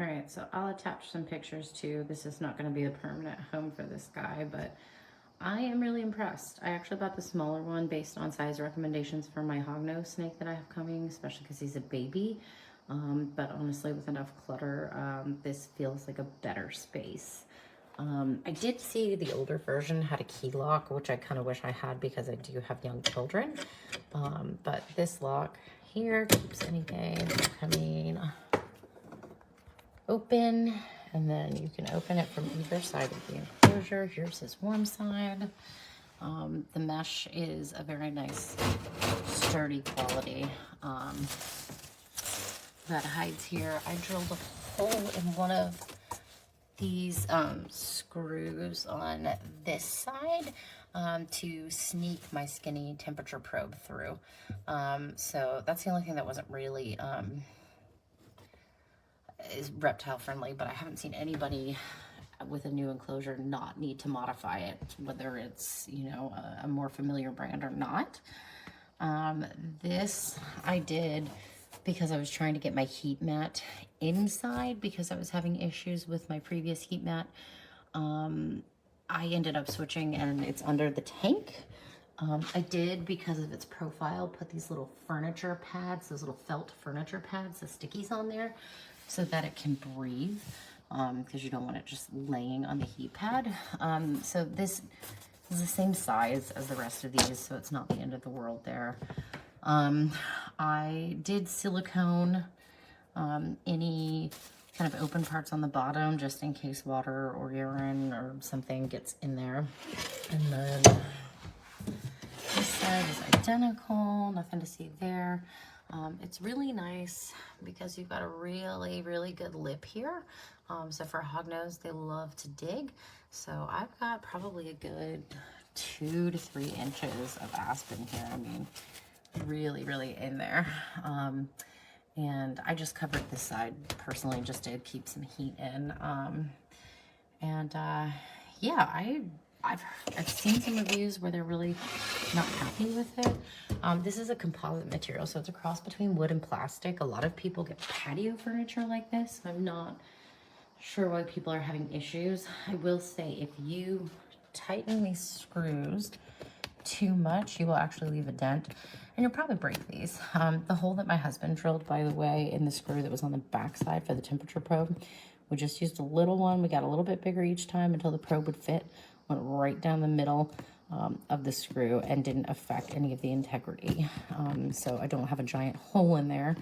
All right, so I'll attach some pictures too. This is not going to be a permanent home for this guy, but I am really impressed. I actually bought the smaller one based on size recommendations for my hognose snake that I have coming, especially because he's a baby. But honestly, with enough clutter, this feels like a better space. I did see the older version had a key lock, which I kind of wish I had because I do have young children. But this lock here keeps anything coming open, and then you can open it from either side of the enclosure. Here's his warm side. The mesh is a very nice, sturdy quality that hides here. I drilled a hole in one of these screws on this side to sneak my skinny temperature probe through. So that's the only thing that wasn't really is reptile friendly, but I haven't seen anybody with a new enclosure not need to modify it, whether it's, you know, a more familiar brand or not. This I did because I was trying to get my heat mat inside because I was having issues with my previous heat mat. I ended up switching and it's under the tank. I did, because of its profile, put these little furniture pads, those little felt furniture pads, the stickies on there, so that it can breathe, because you don't want it just laying on the heat pad. So this is the same size as the rest of these, so it's not the end of the world there. I did silicone any kind of open parts on the bottom, just in case water or urine or something gets in there. And then this side is identical, nothing to see there. It's really nice because you've got a really, really good lip here. So for hognose, they love to dig. So I've got probably a good 2 to 3 inches of aspen here. I mean, really, really in there. And I just covered this side personally just to keep some heat in. Yeah, I've seen some reviews where they're really not happy with it. This is a composite material, so it's a cross between wood and plastic. A lot of people get patio furniture like this. I'm not sure why people are having issues. I will say, if you tighten these screws too much, you will actually leave a dent, and you'll probably break these. The hole that my husband drilled, by the way, in the screw that was on the back side for the temperature probe, we just used a little one. We got a little bit bigger each time until the probe would fit. Went right down the middle of the screw and didn't affect any of the integrity. So I don't have a giant hole in there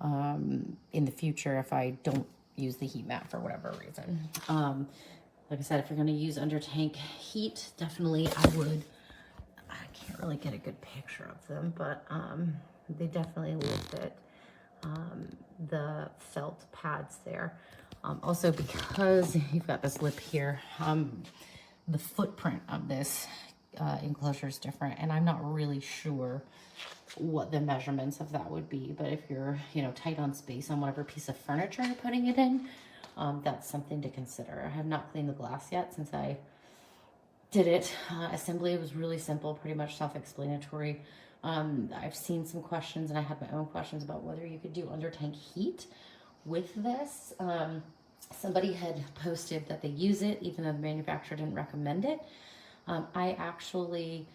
in the future if I don't use the heat mat for whatever reason. Like I said, if you're going to use under tank heat, definitely I can't really get a good picture of them, but they definitely will fit the felt pads there. Also, because you've got this lip here, the footprint of this enclosure is different, and I'm not really sure what the measurements of that would be, but if you're, you know, tight on space on whatever piece of furniture you're putting it in, that's something to consider. I have not cleaned the glass yet since I did it. Assembly was really simple, pretty much self-explanatory. I've seen some questions, and I had my own questions about whether you could do under tank heat with this. Somebody had posted that they use it, even though the manufacturer didn't recommend it. I actually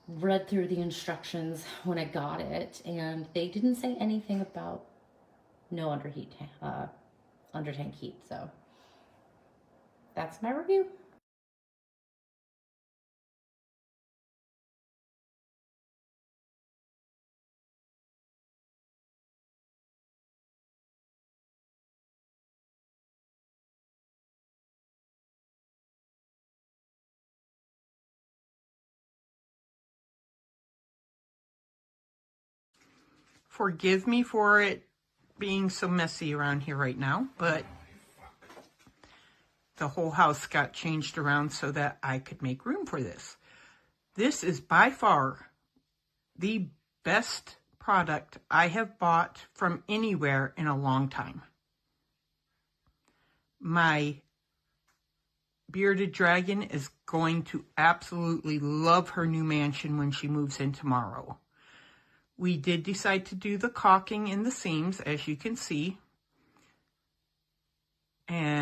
read through the instructions when I got it, and they didn't say anything about no under tank heat. So that's my review. Forgive me for it being so messy around here right now, but the whole house got changed around so that I could make room for this. This is by far the best product I have bought from anywhere in a long time. My bearded dragon is going to absolutely love her new mansion when she moves in tomorrow. We did decide to do the caulking in the seams, as you can see.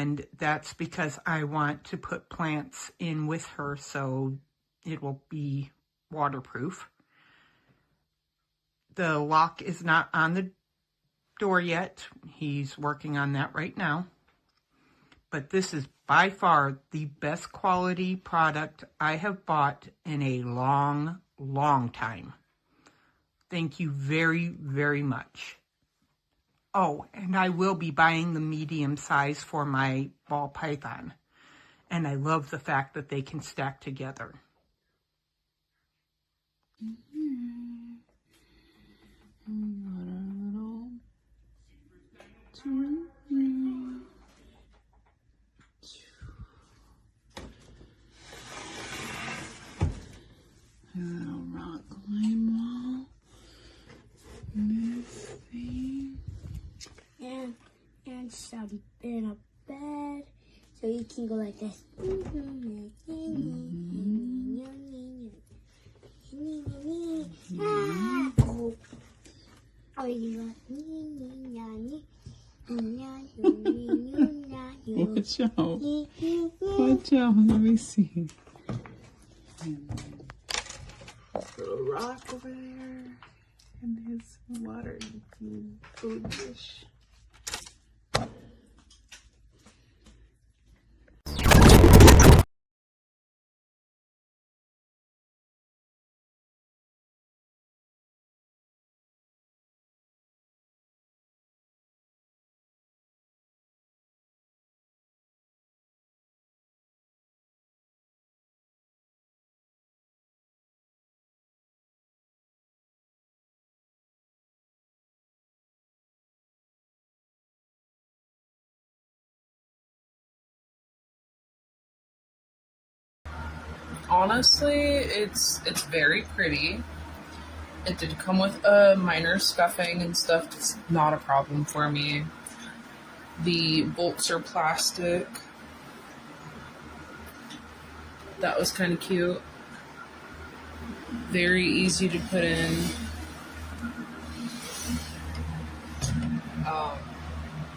and that's because I want to put plants in with her so it will be waterproof. The lock is not on the door yet. He's working on that right now. But this is by far the best quality product I have bought in a long, long time. Thank you very, very much. Oh, and I will be buying the medium size for my ball python. And I love the fact that they can stack together. Little rock climb wall. Moving. And some in a bed, so you can go like this. Or you go. Watch out. Watch out. Let me see. Little rock over there. And his water and food dish. Honestly, it's very pretty. It did come with a minor scuffing and stuff. It's not a problem for me. The bolts are plastic. That was kind of cute. Very easy to put in.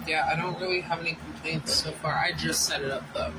Yeah, I don't really have any complaints so far. I just set it up though.